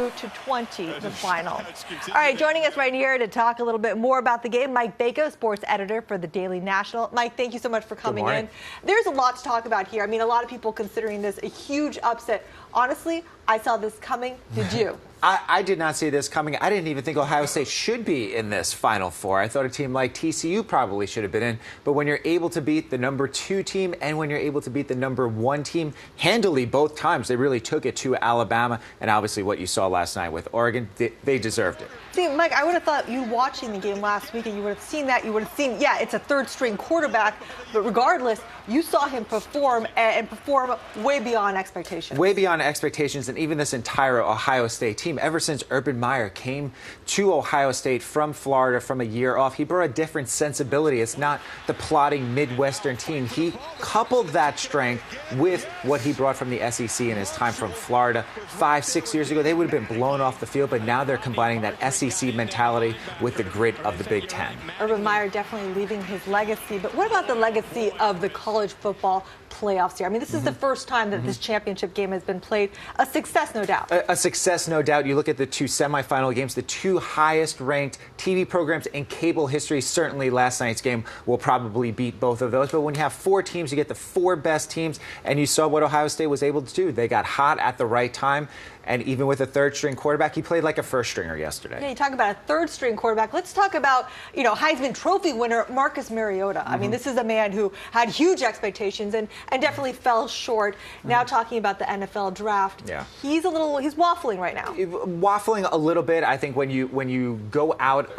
to 20, the final. All right, joining us right here to talk a little bit more about the game, Mike Bako, sports editor for the Daily National. Mike, thank you so much for coming in. There's a lot to talk about here. I mean, a lot of people considering this a huge upset. Honestly, I saw this coming. Did you? I did not see this coming. I didn't even think Ohio State should be in this Final Four. I thought a team like TCU probably should have been in. But when you're able to beat the #2 team and when you're able to beat the #1 team handily both times, they really took it to Alabama. And obviously what you saw last night with Oregon, they deserved it. See, Mike, I would have thought you watching the game last week and you would have seen that. You would have seen, yeah, it's a third-string quarterback. But regardless, you saw him perform and perform way beyond expectations. Way beyond expectations, and even this entire Ohio State team. Ever since Urban Meyer came to Ohio State from Florida from a year off, he brought a different sensibility. It's not the plodding Midwestern team. He coupled that strength with what he brought from the SEC in his time from Florida. 5-6 years ago, they would have been blown off the field, but now they're combining that SEC mentality with the grit of the Big Ten. Urban Meyer definitely leaving his legacy, but what about the legacy of the college football playoffs here? I mean, this is the first time that this championship game has been played. A success, no doubt. A success, no doubt. You look at the two semifinal games, the two highest-ranked TV programs in cable history. Certainly last night's game will probably beat both of those. But when you have four teams, you get the four best teams, and you saw what Ohio State was able to do. They got hot at the right time, and even with a third-string quarterback, he played like a first-stringer yesterday. Yeah, you talk about a third-string quarterback. Let's talk about, Heisman Trophy winner Marcus Mariota. I mean, this is a man who had huge expectations and definitely fell short. Now talking about the NFL draft, he's waffling right now. Waffling a little bit. I think when you go out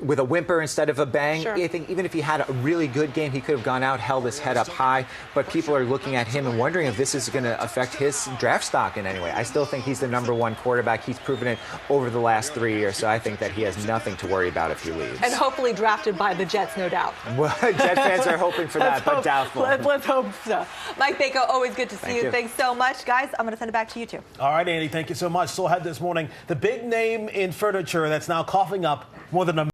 with a whimper instead of a bang, I think even if he had a really good game, he could have gone out, held his head up high. But people are looking at him and wondering if this is going to affect his draft stock in any way. I still think he's the #1 quarterback. He's proven it over the last 3 years, so I think that he has nothing to worry about if he leaves. And hopefully drafted by the Jets, no doubt. Well, Jet fans are hoping for that, but doubtful. Let's hope so. Mike Bako, always good to see you. Thanks so much. Guys, I'm going to send it back to you, too. All right, Andy, thank you so much. So ahead this morning, the big name in furniture that's now coughing up more than a